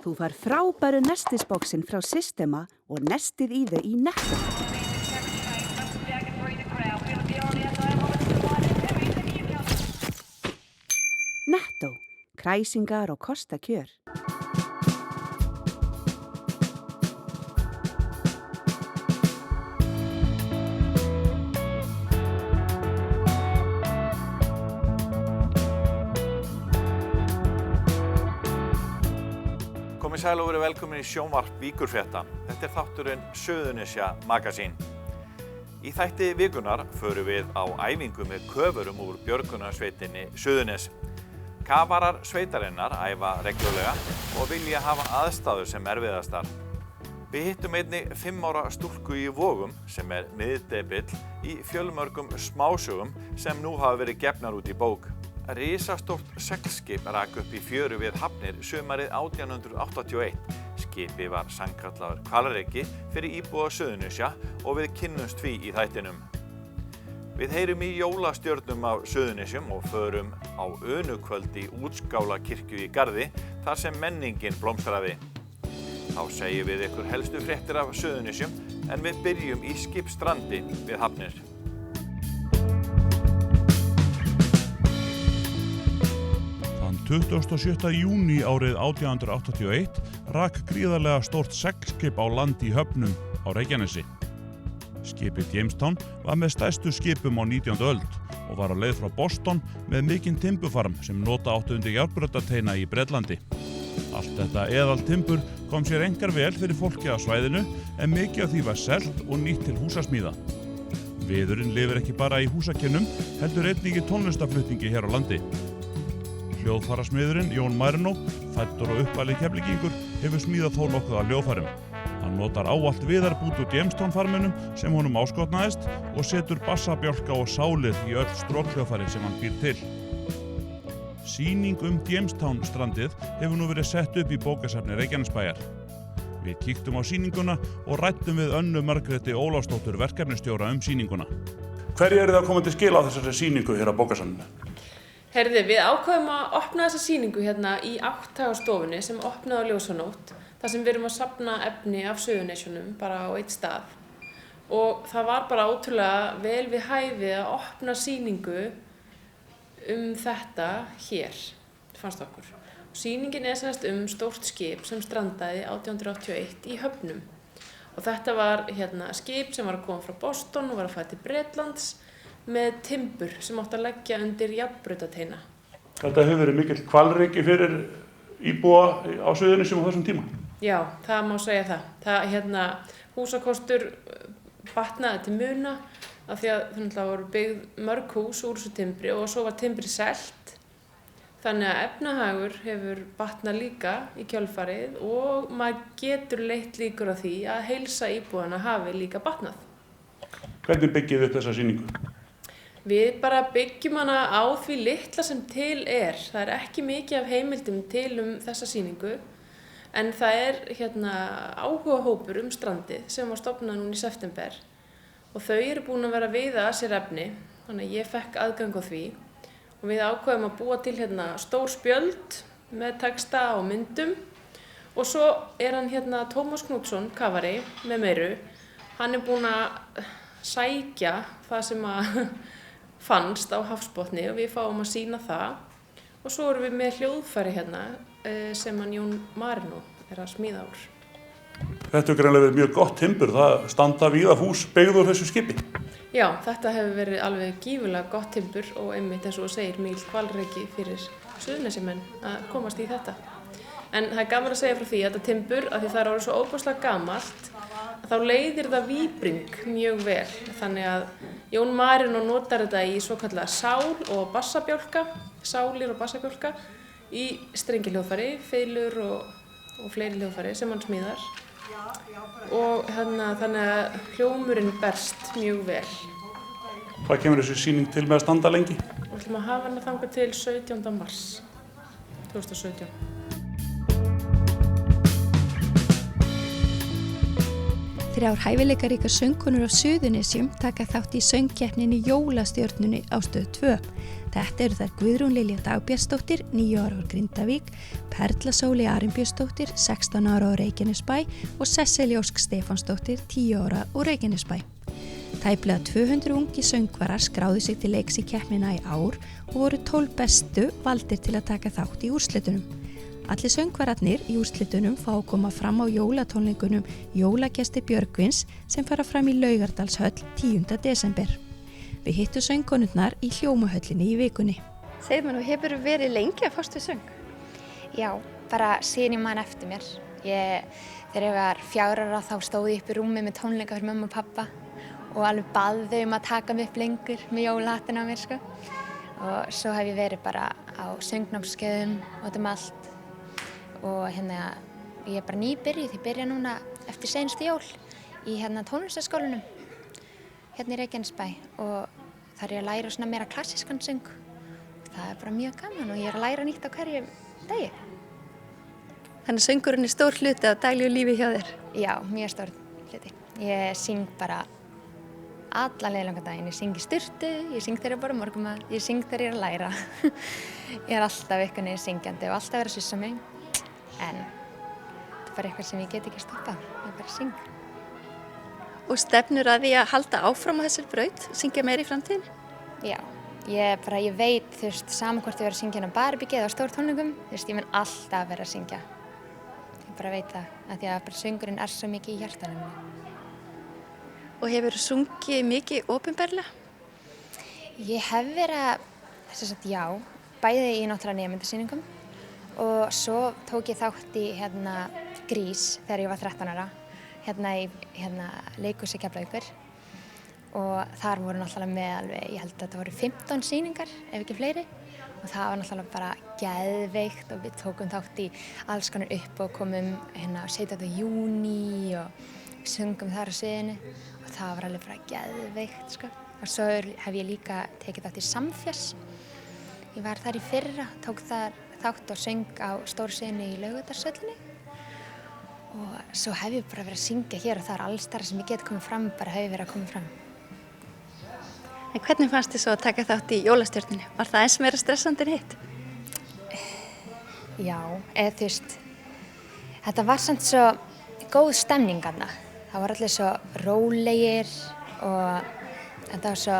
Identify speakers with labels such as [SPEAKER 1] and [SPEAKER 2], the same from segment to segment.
[SPEAKER 1] Þú fær frábæru nestisboxin frá Systema og nestið í þau í Netto. Netto, kræsingar og kosta kjör.
[SPEAKER 2] Komið sæl og verið velkomin í sjónvarp Víkurfrétta. Þetta þátturinn Suðurnesja Magasín. Í þætti vikunar förum við á æfingu með köfurum úr björgunarsveitinni Suðurnes. Kafarar sveitarinnar æfa reglulega og vilja hafa aðstæður sem erfiðastar. Við hittum einnig 5 ára stúlku í Vogum sem miðdepill í fjölmörgum smásögum sem nú hafa verið gefnar út í bók. Risastórt seglskip rak upp í fjöru við Hafnir sumarið 1881. Skipið var sannkallaður hvalreki fyrir íbúa Suðurnesja og við kynnumst því í þættinum. Við heyrum í jólastjörnum á Suðurnesjum og förum á önukvöld í Útskálakirkju í Garði þar sem menningin blómstraði. Þá segjum við ykkur helstu fréttir af Suðurnesjum en við byrjum í Skipsstrandi við Hafnir.
[SPEAKER 3] Þann 27. júní árið 1881 rak gríðarlega stórt seglskip á land í Höfnum á Reykjanesi. Skipið Jamestown var með stærstu skipum á 19. öld og var á leið frá Boston með mikinn timburfarm sem nota áttu undir járnbrautarteina í Bretlandi. Allt þetta eðal timbur kom sér einkar vel fyrir fólki á svæðinu en mikið af því var selt og nýtt til húsasmíða. Viðurinn lifir ekki bara í húsakynnum, heldur einnig í tónlistaflutningi hér á landi. Hljóðfarasmiðurinn Jón Marino, fæddur og uppalinn Keflvíkingur, hefur smíðað þó nokkuð af hljóðfærum. Hann notar ávallt viðarbút úr Jamestown-farminum sem honum áskotnaðist og setur bassabjálka og sálið í öll strokhljóðfæri sem hann býr til. Sýning Jamestown-strandið hefur nú verið sett upp í bókasafni Reykjanesbæjar. Við kíktum á sýninguna og ræddum við Önnu Margréti Ólafsdóttur verkefnisstjóra sýninguna. Hverju eru það að koma til skila á þessari sýningu hér á bókasafninu?
[SPEAKER 4] Herði, við ákveðum að opna þessa sýningu hérna í 8 stofunni sem opnaði á ljósanótt, þar sem við erum að safna efni af Suðurnesjunum bara á einn stað. Og það var bara ótrúlega vel við hæfi að opna sýningu þetta hér, fannst okkur. Sýningin semst stórt skip sem strandaði 1881 í Höfnum. Og þetta var skip sem var að koma frá Boston og var að fara til Bretlands með timbur sem átti að leggja undir járnbrautarteina.
[SPEAKER 3] Þetta hefur verið mikill hvalreki fyrir íbúa á Suðurnesjum á þessum tíma?
[SPEAKER 4] Já, það má segja það. Húsakostur batnaði til muna af því að það voru byggð mörg hús úr þessu timbri og svo var timbri selt. Þannig að efnahagur hefur batnað líka í kjölfarið og maður getur leitt líkur á því að heilsa íbúana hafi líka batnað.
[SPEAKER 3] Hvernig byggið upp þessa sýningu?
[SPEAKER 4] Við bara byggjum hana á því litla sem til er. Það ekki mikið af heimildum til þessa sýningu, en það áhugahópur strandið sem var stofnað núna í september og þau eru búin að vera að veiða að sér efni, þannig að ég fekk aðgang á því og við ákveðum að búa til stór spjöld með texta og myndum og svo hann Tómas Knútsson, kafari með meiru, hann búin að sækja það sem fannst á hafsbotni og við fáum að sýna það og svo erum við með hljóðfæri sem hann Jón Marino að smíða úr.
[SPEAKER 3] Þetta greinlega verið mjög gott timbur, það standa víða hús byggð úr þessu skipi.
[SPEAKER 4] Já, þetta hefur verið alveg gífurlega gott timbur og einmitt eins og þú segir mikill hvalreki fyrir Suðurnesjamenn að komast í þetta. En það gaman að segja frá því að þetta timbur, af því það orðið svo óbúslega gamalt, þá leiðir það víbring mjög vel. Þannig að Jón Marino notar þetta í svokallaða sál og bassabjálka, sálir og bassabjálka í strengihljóðfæri, fiðlur og fleiri hljóðfæri sem hann smíðar. Og þannig að hljómurinn berst mjög vel.
[SPEAKER 3] Hvað kemur þessi sýning til með að standa lengi?
[SPEAKER 4] Við ætlum að hafa hana þangað til 17. mars 2017.
[SPEAKER 5] Þrjár hæfileikaríkar söngkonur á Suðurnesjum taka þátt í söngkeppninni Jólastjörnunni á Stöð 2. Þetta eru þær Guðrún Lilja Dagbjörnsdóttir, 9 ára á Grindavík, Perla Sóli Arinbjörnsdóttir, 16 ára á Reykjanesbæ og Sesselja Ósk Stefánsdóttir, 10 ára á Reykjanesbæ. Tæplega 200 ungi söngvarar skráðu sig til leiks í keppnina í ár og voru 12 bestu valdir til að taka þátt í úrslitunum. Allir söngvararnir í úrslitunum fá að koma fram á jólatónleikunum Jólagesti Björgvins sem fara fram í Laugardalshöll 10. desember. Við hittum söngkonurnar í Hljómahöllinni í vikunni.
[SPEAKER 6] Segðu mér nú, hefur verið lengi að fást við söng?
[SPEAKER 7] Já, bara síðan ég man eftir mér. Þegar ég var 4 ára þá stóð ég upp í rúmi með tónleika fyrir mömmu og pappa og alveg bað þau að taka mig upp lengur með jólahattinn á mér, sko. Og svo hef ég verið bara á söngnámskeiðum út allt og ég er bara nýbyrjuð. Ég byrja núna eftir seinustu jól í tónlistarskólanum í Reykjanesbæ og þar er ég að læra svona meira klassískan söng. Það er bara mjög gaman og ég er að læra nýtt á hverjum degi.
[SPEAKER 6] Þannig söngurinn er stór hluti á daglegu lífi hjá þér?
[SPEAKER 7] Já, mjög stór hluti. Ég syng bara alla leiðlanga daginn. Ég syng í sturtu, ég syng þegar ég borða morgunmat, ég syng þegar ég er að læra. Ég er alltaf einhvern veginn syngjandi og alltaf verið að sussa mig. En þetta er bara eitthvað sem ég get ekki stoppað. Ég bara syng.
[SPEAKER 6] Og stefnur að því að halda áfram á þessari braut, syngja meira í framtíðinni?
[SPEAKER 7] Já, ég veit, saman hvort ég verið að syngja á Barbie eða á stórtónleikum, ég mun alltaf vera að syngja. Ég bara veit það, af því að bara söngurinn er svo mikið í hjartanum.
[SPEAKER 6] Og hefur þú sungið mikið opinberlega?
[SPEAKER 7] Ég hef verið já, bæði í náttúrulega nemendasýningum og svo tók ég þátt í Grís þegar ég var 13 ára. Í leikhúsi Keflavíkur og þar voru náttúrulega með alveg, ég held að þetta voru 15 sýningar ef ekki fleiri og það var náttúrulega bara geðveikt og við tókum þátt í alls konar upp og komum 17. júní og sungum þar á sviðinu og það var alveg bara geðveikt, sko. Og svo hef ég líka tekið þátt í Samfjess. Ég var þar í fyrra, tók þar þátt og söng á stórsviðinu í Laugardalshöllinni. Og svo hef ég bara verið að syngja hér og þar alls þar sem ég get komið fram, bara hef ég verið að koma fram.
[SPEAKER 6] En hvernig fannst þið svo að taka þátt í jólastjörnunni? Var það eins meira stressandi en hitt?
[SPEAKER 7] Já, þetta var samt svo góð stemning þarna. Það var allir svo rólegir og þetta var svo,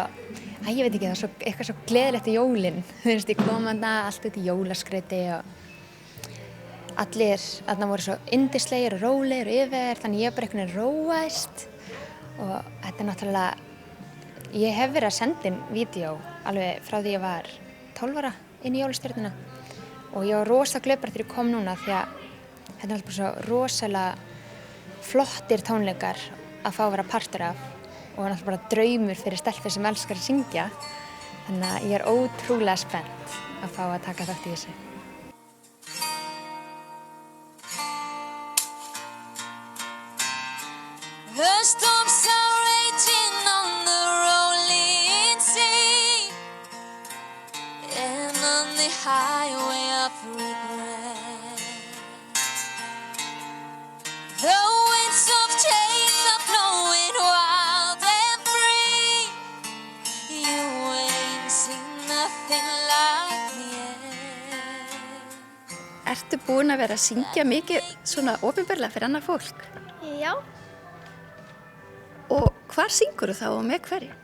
[SPEAKER 7] ég veit ekki, það var eitthvað svo gleðilegt í jólinn. Ég kom þarna allt út í jólaskrauti og allir þarna voru svo yndislegir og rólegir og yfir, þannig ég bara einhvern veginn róaðist og þetta er náttúrulega, ég hef verið að senda inn vídeó alveg frá því ég var 12 ára inn í jólastjörnuna og ég var rosa glöð bara þegar ég kom núna því að þetta er alltaf bara svo rosalega flottir tónleikar að fá að vera partur af og náttúrulega bara draumur fyrir stelpur sem elskar að syngja, þannig að ég er ótrúlega spennt að fá að taka þátt í þessu.
[SPEAKER 8] The storms are raging on the rolling sea and on the highway of regret. The winds of change are blowing wild and free. You ain't seen nothing like me yet.
[SPEAKER 6] Ertu búin að vera að syngja mikið svona opinberlega fyrir annað fólk?
[SPEAKER 9] Já.
[SPEAKER 6] Og hvar syngur þú þá og með hverju?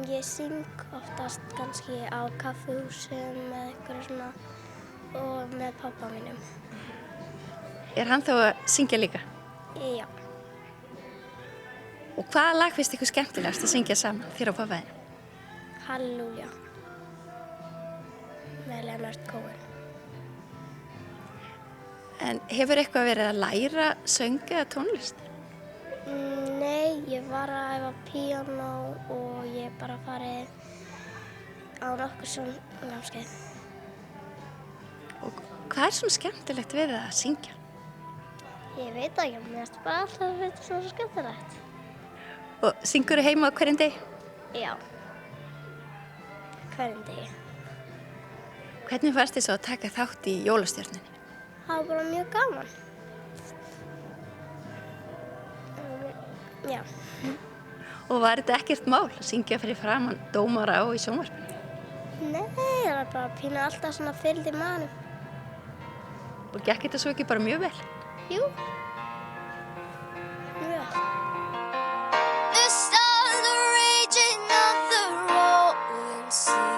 [SPEAKER 9] Ég syng oftast kannski á kaffihúsum eða eitthvað svona og með pabba mínum.
[SPEAKER 6] Er hann þá að syngja líka?
[SPEAKER 9] Já.
[SPEAKER 6] Og hvaða lag finnst ykkur skemmtilegast að syngja saman þér og pabba þinn?
[SPEAKER 9] Halleluja með Leonard Cohen.
[SPEAKER 6] En hefur eitthvað verið að læra söng eða tónlist?
[SPEAKER 9] Nei, ég var að æfa píanó og ég bara farið á nokkur svona námskeið.
[SPEAKER 6] Og hvað er svona skemmtilegt við að syngja?
[SPEAKER 9] Ég veit ekki, mér finnst bara alltaf að þetta svona skemmtilegt.
[SPEAKER 6] Og syngur þú heima á hverjum degi?
[SPEAKER 9] Já, hverjum degi.
[SPEAKER 6] Hvernig fannst þið svo að taka þátt í jólastjörnunni?
[SPEAKER 9] Það var bara mjög gaman. Já.
[SPEAKER 6] Og var þetta ekkert mál að syngja fyrir framan dómara og í sjónvarpinu?
[SPEAKER 9] Nei, það var bara pínu alltaf svona fylgd í maðanum.
[SPEAKER 6] Og gekk þetta svo ekki bara mjög vel?
[SPEAKER 9] Jú, mjög vel.
[SPEAKER 8] The stars are raging on the rolling sea.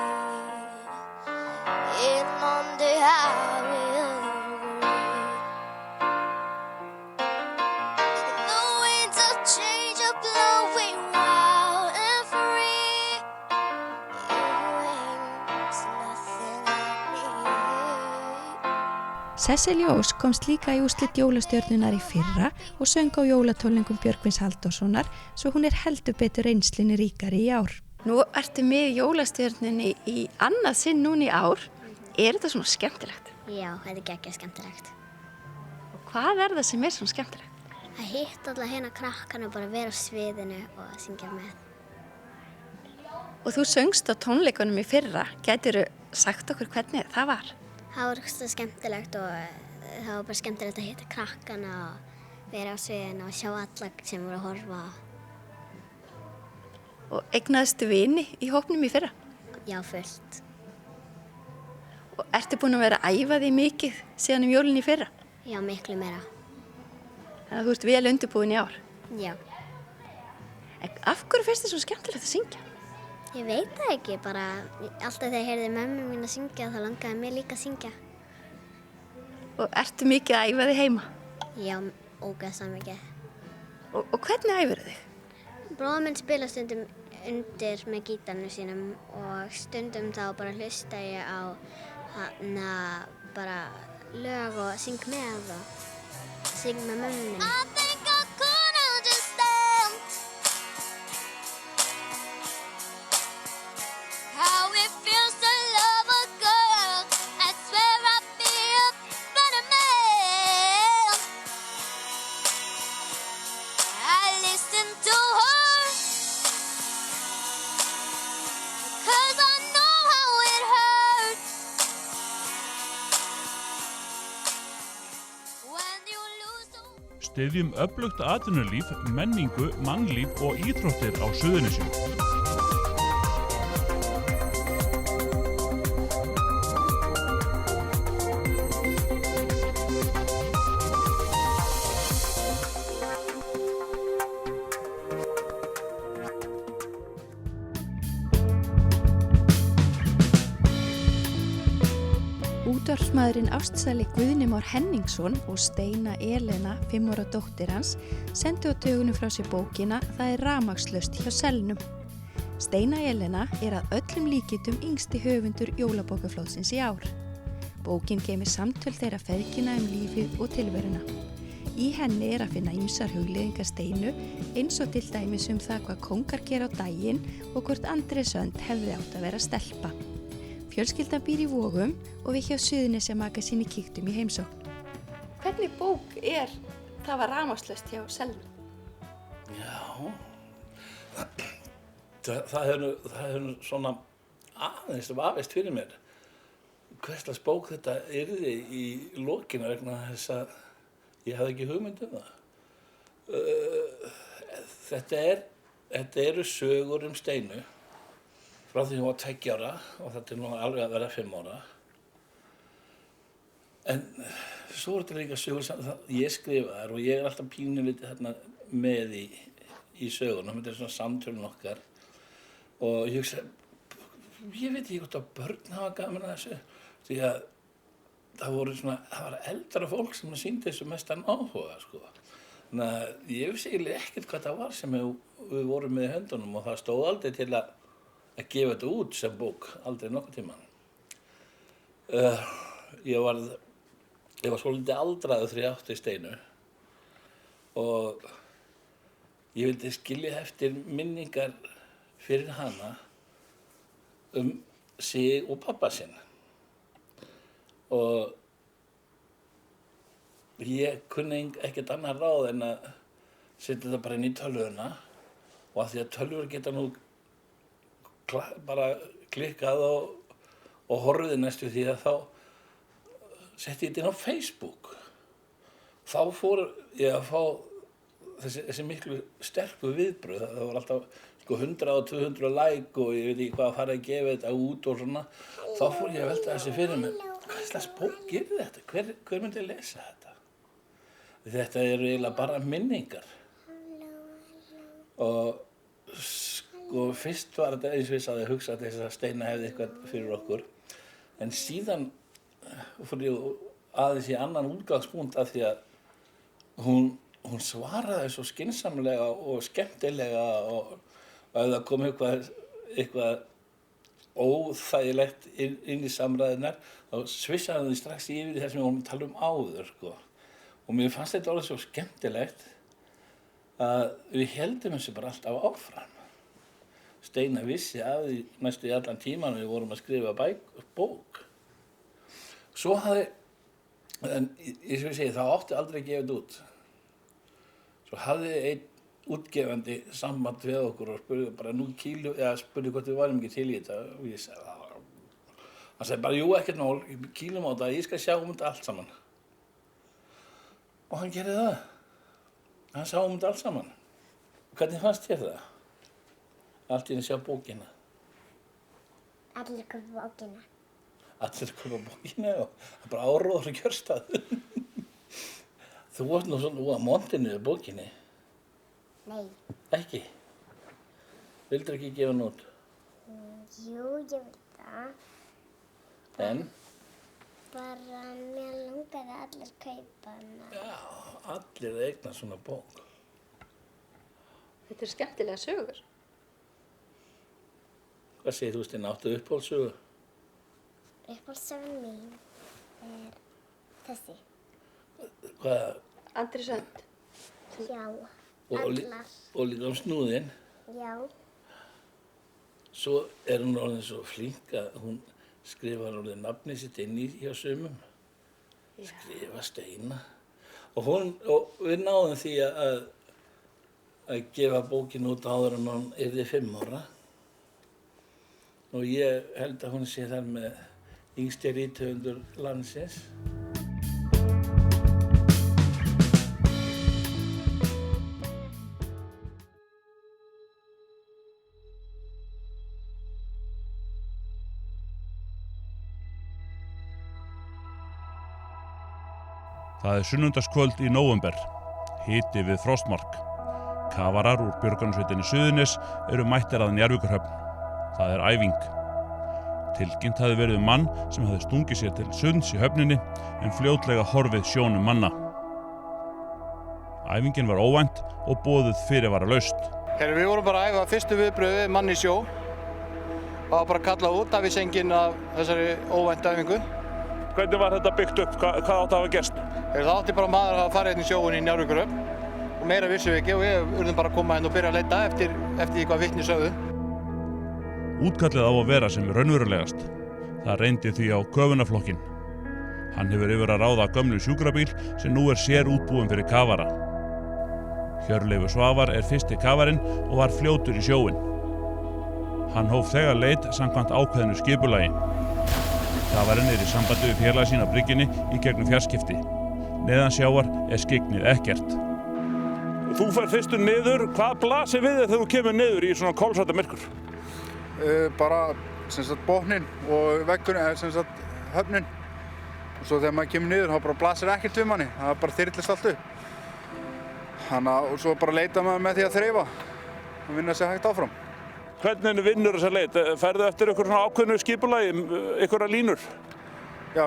[SPEAKER 8] In on the highway of regret. The winds of change are blowing wild and free. Your wings, nothing like me.
[SPEAKER 5] Sesselja Ósk komst líka í úrslit jólastjörnunar í fyrra og söng á jólatólningum Björgvins Halldórssonar svo hún heldur betur reynslunni ríkari í ár.
[SPEAKER 6] Nú ertu með jólastjörnunni í annað sinn núna í ár. Er þetta svona skemmtilegt?
[SPEAKER 9] Já, þetta geggjað skemmtilegt.
[SPEAKER 6] Og hvað það sem svona skemmtilegt?
[SPEAKER 9] Að hitta alla hérna krakkana og bara vera á sviðinu og syngja með.
[SPEAKER 6] Og þú söngst á tónleikunum í fyrra. Gætirðu sagt okkur hvernig það var?
[SPEAKER 9] Það var svo skemmtilegt og það var bara skemmtilegt að hitta krakkana og vera á sviðinu og sjá alla sem voru að horfa.
[SPEAKER 6] Og eignaðistu vini í hópnum í fyrra?
[SPEAKER 9] Já, fullt.
[SPEAKER 6] Og ertu búin að vera að æfa þig mikið síðan jólin í fyrra?
[SPEAKER 9] Já, miklu meira.
[SPEAKER 6] Þannig að þú ert vel undirbúin í ár.
[SPEAKER 9] Já.
[SPEAKER 6] En af hverju finnst þér svo skemmtilegt að syngja?
[SPEAKER 9] Ég veit það ekki, bara alltaf þegar ég heyrði mömmu mín að syngja þá langaði mér líka að syngja.
[SPEAKER 6] Og ertu mikið að æfa þig heima?
[SPEAKER 9] Já, ógeðslega mikið.
[SPEAKER 6] Og hvernig æfirðu þig?
[SPEAKER 9] Bróðir minn spila stundum undir með gítarnu sínum og stundum þá bara hlusta ég á bara lög og syng með og syng með mömmu minni.
[SPEAKER 8] I think I could understand how it feels to love a girl. I swear I'd be a better man. I listen to her 'cause I know how it hurts when you lose the
[SPEAKER 3] Styðjum öflugt atvinnulíf, menningu, mannlíf og íþróttir á Suðurnesjum.
[SPEAKER 5] Útvarpsmaðurinn ástsæli Guðni Már Henningsson og Steina Elena, 5 ára dóttir hans, sendu á dögunum frá sér bókina Það er rafmagnslaust hjá Selnum. Steina Elena að öllum líkindum yngsti höfundur jólabókaflóðsins í ár. Bókin geymir samtöl þeirra feðgina lífið og tilveruna. Í henni að finna ýmsar hugleiðingar Steinu eins og til dæmis það hvað kóngar gera á daginn og hvort Andrés Önd hefði átt að vera stelpa. Fjölskyldan býr í Vogum og við hjá Suðurnesja Magasíni kíktum í heimsókn.
[SPEAKER 6] Hvernig bók Það var rafmagnslaust hjá Selnum?
[SPEAKER 10] Já, það hefur svona aðeins vafist fyrir mér hverslags bók þetta yrði í lokinu vegna þess að ég hafði ekki hugmynd það. Þetta eru sögur Steinu frá því hún var 2 ára og þetta nú alveg að vera 5 ára. En svo þetta líka sögur sem ég skrifaðar og ég alltaf pínulítið þarna með í sögunum. Þetta svona samtölun okkar og ég hugsa, ég veit ekki hvort að börn hafa gaman að þessu því að það var eldra fólk sem sýndi þessu mestan áhuga, sko. Þannig að ég vissi eiginlega ekkert hvað það var sem við vorum með í höndunum og það stóð aldrei til að gefa þetta út sem bók, aldrei nokkuð tímann. Ég var svolítið aldraður þegar ég átti Steinu og ég vildi skilja eftir minningar fyrir hana sig og pabba sinn. Og ég kunni ekkert annað ráð en að setja það bara inn í tölvuna og af því að tölvur geta nú bara klikkað og horfið næstu því að þá setti ég þetta inn á Facebook. Þá fór ég að fá þessi miklu sterku viðbrögð. Það var alltaf sko 100 og 200 like og ég veit ekki hvað að fara að gefa þetta út og svona, þá fór ég að velta þessi fyrir mig, hvað slags bók er þetta? Hver myndi að lesa þetta? Þetta eru eiginlega bara minningar. Og sko fyrst var þetta eins og ég sagði að hugsa að þess að Steina hefði eitthvað fyrir okkur, en síðan fór ég aðeins í annan útgangspunkt af því að hún svaraði svo skynsamlega og skemmtilega og ef það kom eitthvað óþægilegt inn í samræðunar, þá svissaði því strax yfir það sem við vorum að tala áður, sko. Og mér fannst þetta alveg svo skemmtilegt að við heldum þessu bara alltaf áfram. Steina vissi af því næstu í allan tíman við vorum að skrifa bók. Svo hafði, en eins og ég segi, það átti aldrei að gefa þetta út. Svo hafði einn útgefandi samband við okkur og spurði bara spurði hvort við varum ekki til í þetta og ég sagði hann sagði bara jú, ekkert mál, kýlum á þetta, ég skal sjá þetta allt saman. Og hann gerði það. Hann sá þetta allt saman. Hvernig fannst þér það? Allt í að sjá bókina.
[SPEAKER 9] Allir kaupa bókina.
[SPEAKER 10] Allir kaupa bókina og það bara áróður að kjörstað. Þú varst nú svona á montinu við bókinni.
[SPEAKER 9] Nei.
[SPEAKER 10] Ekki? Vildur ekki gefa hann út?
[SPEAKER 9] Jú, ég vil það.
[SPEAKER 10] En?
[SPEAKER 9] Bara mér langaði allir kaupa hana.
[SPEAKER 10] Já, allir eigna svona bók.
[SPEAKER 6] Þetta eru skemmtilega sögur.
[SPEAKER 10] Hvað segir þú, Steina, áttu uppáhaldssögu?
[SPEAKER 9] Uppáhaldssögun mín þessi.
[SPEAKER 10] Hvað?
[SPEAKER 6] Andri Sönd.
[SPEAKER 9] Já,
[SPEAKER 10] allar. Og líka snúðinn.
[SPEAKER 9] Já.
[SPEAKER 10] Svo hún orðin svo flink að hún skrifar orðið nafnið sitt inn í hjá sumum. Skrifa Steina. Og við náðum því að gefa bókinu út áður en hún yrði 5 ára. Og ég held að hún sé þar með yngsti rithöfundur landsins.
[SPEAKER 3] Það er sunnudagskvöld í nóvember, hiti við frostmark. Kafarar úr björgunarsveitinni Suðurnes eru mættir að Njarðvíkurhöfn. Það er æfing. Tilkynnt hafði verið mann sem hafði stungið sér til sunds í höfninni en fljótlega horfið sjónum manna. Æfingin var óvænt og boðuð fyrirvaralaust.
[SPEAKER 11] Við vorum bara að æfa fyrstu viðbrögð við mann í sjó. Það var bara kallað út af Ísengin af þessari óvæntu æfingu.
[SPEAKER 3] Hvernig var þetta byggt upp? Hvað átti að hafa gerst?
[SPEAKER 11] Það átti bara maður að fara hérna í sjóun í Njarðvíkurhöfn og meira vissum við ekki og við urðum bara að koma hérna og byrja að leita eftir því hvað vitni sögðu.
[SPEAKER 3] Útkallið á að vera sem raunverulegast. Það reyndi því á köfunaflokkin. Hann hefur yfir að ráða gömlu sjúkrabíl sem nú er sér útbúinn fyrir kafara. Hjörleifur Svavar er fyrsti kafarinn og var fljótur í sjóinn. Hann hóf þegar leit samkvæmt ákveðnu skipulagi. Kafarinn er í sambandi við félaga sín á bryggjunni í gegnum fjarskipti. Neðan sjávar er skyggnið ekkert. Þú fer fyrstur niður. Hvað blasir við þér þegar þú kemur niður í svona kolsvarta myrkur?
[SPEAKER 11] Bara botninn og veggurinn, höfnin. Og svo þegar maður kemur niður þá bara blasir ekkert við manni. Það bara þyrlist allt upp. Og svo bara leita maður með því að þreifa og vinna sér hægt áfram.
[SPEAKER 3] Hvernig vinnur þessa leit? Ferðu eftir ykkur svona ákveðnu skipulagi, ykkurra línur?
[SPEAKER 11] Já,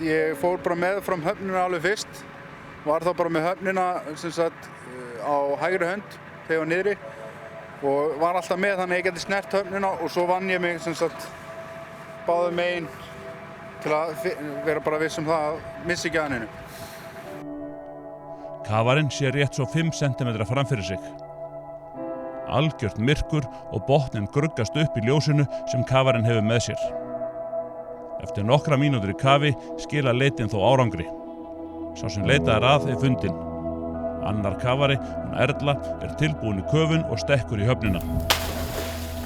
[SPEAKER 11] ég fór bara með frá höfnina alveg fyrst. Var þá bara með höfnina á hægri hönd þegar ég var niðri og var alltaf með þannig að ég geti snert höfnina og svo vann ég mig báðum megin til að vera bara viss það að missa ekki að hennu.
[SPEAKER 3] Kafarinn sé rétt svo 5 cm framfyrir sig. Algjört myrkur og botninn gruggast upp í ljósinu sem kafarinn hefur með sér. Eftir nokkra mínútur í kafi skila leitin þó árangri. Sá sem leitaðar að er fundinn. Annar kafari, hún Erla, er tilbúin í köfun og stekkur í höfnina.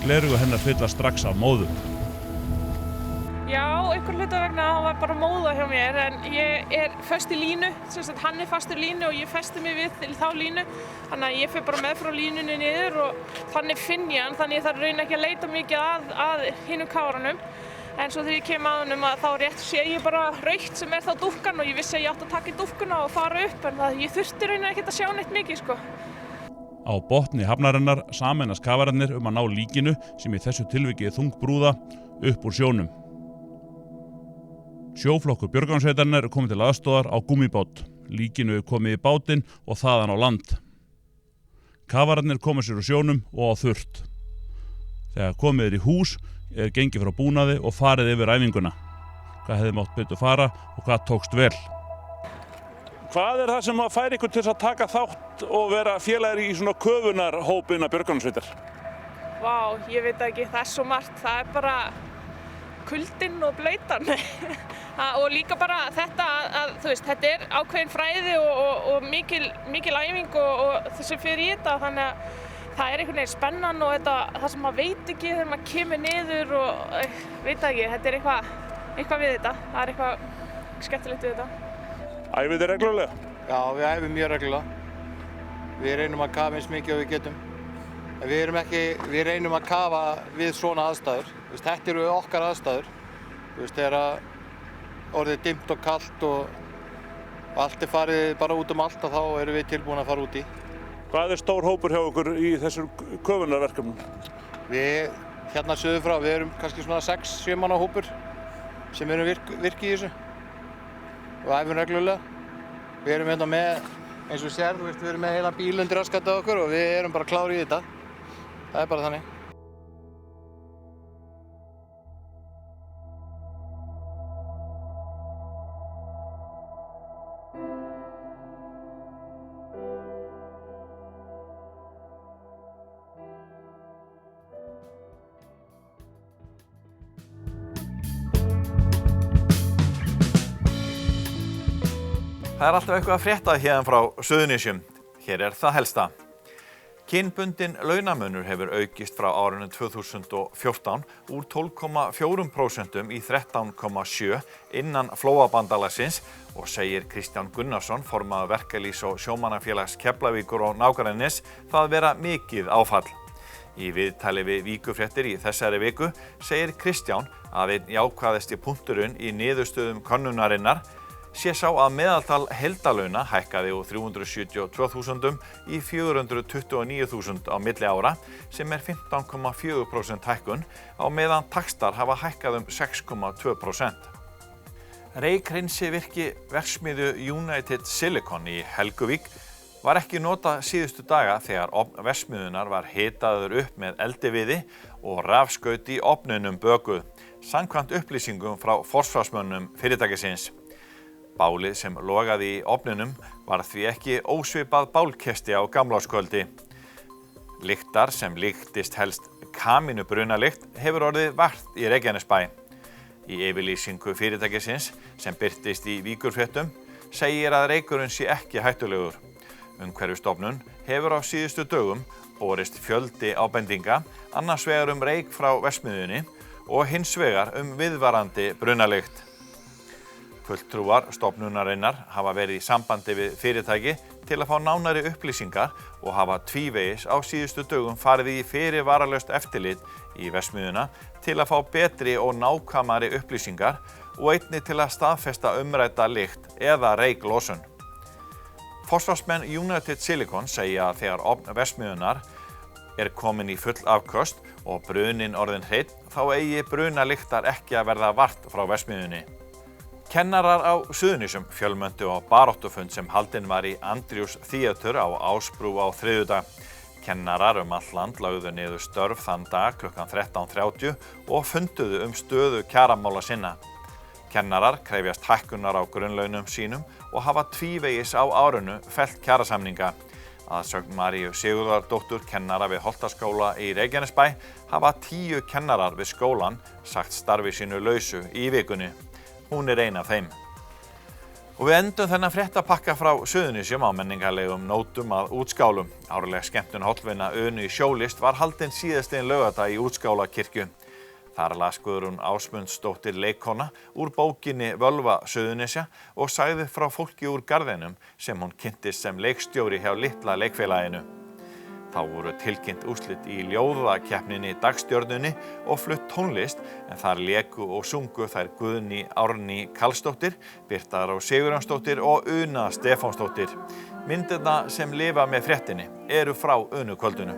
[SPEAKER 3] Gleraugu hennar fyllast strax af móðu.
[SPEAKER 12] Já, einhver hluta vegna hann var bara móða hjá mér en ég föst í línu, sem sagt hann fastur í línu og ég festi mig við þá línu þannig að ég fer bara með frá línunni niður og þannig finn ég hann þannig ég þarf raun ekki að leita mikið að hinum káranum en svo þegar ég kem að honum þá rétt sé ég bara rautt sem þá dúkkan og ég vissi að ég átti að taka í dúkkuna og fara upp en ég þurfti raun ekki að sjá neitt mikið sko.
[SPEAKER 3] Á botni hafnarinnar sameinast kafararnir að ná líkinu sem í þessu tilviki þungbrúða upp úr sjónum. Sjóflokkur björgunarsveitarinnar komið til aðstoðar á gúmmíbát. Líkinu komið í bátinn og þaðan á land. Kafararnir komið sér úr sjónum og á þurrt. Þegar komið í hús gengið frá búnaði og farið yfir æfinguna. Hvað hefði mátt betur fara og hvað tókst vel. Hvað það sem fær ykkur til að taka þátt og vera félagir í svona köfunarhópina björgunarsveitar?
[SPEAKER 12] Vá, ég veit ekki, það svo margt. Það bara kuldinn og blautan og líka bara þetta að þú veist, þetta ákveðin fræði og mikil æfing og þessi fyrir í þetta þannig að það einhvern veginn spennan og það sem maður veit ekki þegar maður kemur niður og veit ekki, þetta eitthvað við þetta, það eitthvað skemmtilegt við þetta.
[SPEAKER 3] Æfið þið reglulega?
[SPEAKER 13] Já, við æfum mjög reglulega. Við reynum að kafa eins mikið og við getum. Við reynum að kafa við svona aðstæður. Þetta eru okkar aðstæður. Þegar orðið dimmt og kalt og allt farið bara út allt þá erum við tilbúin að fara út í.
[SPEAKER 3] Hvað stór hópur hjá ykkur í þessum köfunarverkefnum?
[SPEAKER 13] Við hérna suður frá, við erum kannski svona 6-7 manna hópur sem erum virki í þessu og æfum reglulega. Við erum hérna með, eins og sér, við erum með heila bíl undir raskatið okkur og við erum bara klári í þetta. Það bara þannig.
[SPEAKER 2] Það alltaf eitthvað að frétta hérna frá Suðurnesjum. Hér það helsta. Kynbundinn launamunur hefur aukist frá árinu 2014 úr 12,4% í 13,7% innan Flóabandalagsins og segir Kristján Gunnarsson, formaður Verkalýðs- og sjómannafélags Keflavíkur og nágrennis, það vera mikið áfall. Í viðtali við Víkurfréttir í þessari viku segir Kristján að einn jákvæðasti punkturinn í niðurstöðum könnunarinnar sé sá að meðaltal heildarlauna hækkaði úr 372.000 í 429.000 á milli ára sem 15,4% hækkun á meðan taxtar hafa hækkað 6,2%. Reykhreinsivirki verksmiðju United Silicon í Helguvík var ekki notað síðustu daga þegar ofn verksmiðjunnar var hitaður upp með eldiviði og rafskaut í ofninum bökuð, samkvæmt upplýsingum frá forsvarsmönnum fyrirtækisins. Bálið sem logaði í ofninum var því ekki ósvipað bálkesti á gamlárskvöldi. Lyktar sem líktist helst kamínubrunalikt hefur orðið vart í Reykjanesbæ. Í yfirlýsingu fyrirtækisins sem birtist í Víkurfréttum segir að reykurinn sé ekki hættulegur. Umhverfisstofnun hefur á síðustu dögum borist fjöldi ábendinga, annars vegar reyk frá verksmiðjunni og hins vegar viðvarandi brunalikt. Fulltrúar stofnunarinnar hafa verið í sambandi við fyrirtæki til að fá nánari upplýsingar og hafa tvívegis á síðustu dögum farið í fyrirvaralaust eftirlit í verksmiðjuna til að fá betri og nákvæmari upplýsingar og einnig til að staðfesta umrædda lykt eða reyklosun. Forsvarsmenn United Silicon segja að þegar ofn verksmiðjunnar komin í full afköst og brunin orðinn hreinn þá eigi brunalyktar ekki að verða vart frá verksmiðjunni. Kennarar á Suðurnesjum fjölmenntu á baráttufund sem haldinn var í Andrews Theater á Ásbrú á þriðjudag. Kennarar allt land lögðu niður störf þann dag klukkan 13:30 og funduðu stöðu kjaramála sinna. Kennarar krefjast hækkunar á grunnlaunum sínum og hafa tvívegis á árinu fellt kjarasamninga. Að sögn Maríu Sigurðardóttur kennara við Holtaskóla í Reykjanesbæ hafa 10 kennarar við skólan sagt starfi sínu lausu í vikunni. Hún ein af þeim. Og við endum þennan fréttapakka frá Suðurnesjum á menningarlegum nótum að Útskálum. Árleg skemmtun hollvinna Unu í sjólist var haldin síðastliðinn laugardag í Útskálakirkju. Þar las Guðrún Ásmundsdóttir leikkona úr bókinni Völva Suðurnesja og sagði frá fólki úr garðinum sem hún kynntist sem leikstjóri hjá litla leikfélaginu. Þá voru tilkynnt úrslit í ljóðakeppninni Dagstjörnunni og flutt tónlist, en þar léku og sungu þær Guðný Árný Karlsdóttir, Birta Rós Sigurjónsdóttir og Una Stefánsdóttir. Myndirnar sem lifa með fréttinni eru frá Unukvöldinu.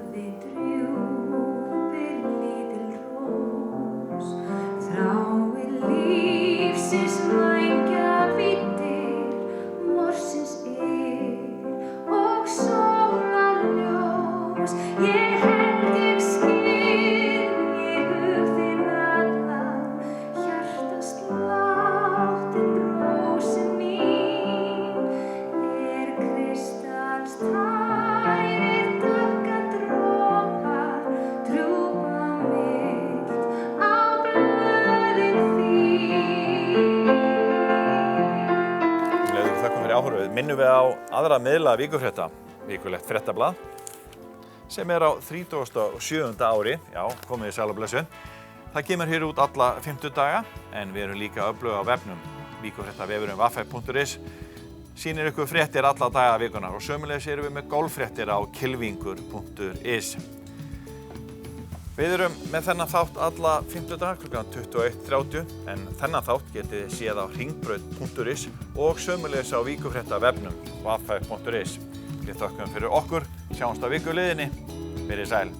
[SPEAKER 2] Minnum við á aðra miðla vikufrétta, vikulegt fréttablað, sem á 37. ári, já, komið í sæl og blessu. Það kemur hér út alla 50 daga, en við erum líka öflug á vefnum. Vikufréttavefurinn vaff.is sýnir ykkur fréttir alla daga vikunar og sömuleiðis erum við með golffréttir á kylfingur.is. Við erum með þennan þátt alla 50 daga klukkan 21:30, en þennan þátt getið þið séð á hringbraut.is og sömuleiðis á vikufréttavefnum vaff.is. Við þökkum fyrir okkur, sjáumst á vikuliðinni, verið sæl.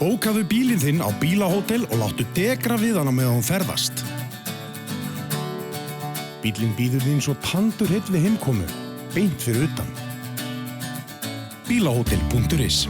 [SPEAKER 14] Bókaðu bílinn þinn á bílahótel og láttu degra við hana meðan hún ferðast. Bílinn bíður þín svo tandurheill við heimkomu, beint fyrir utan. Bílahótel.is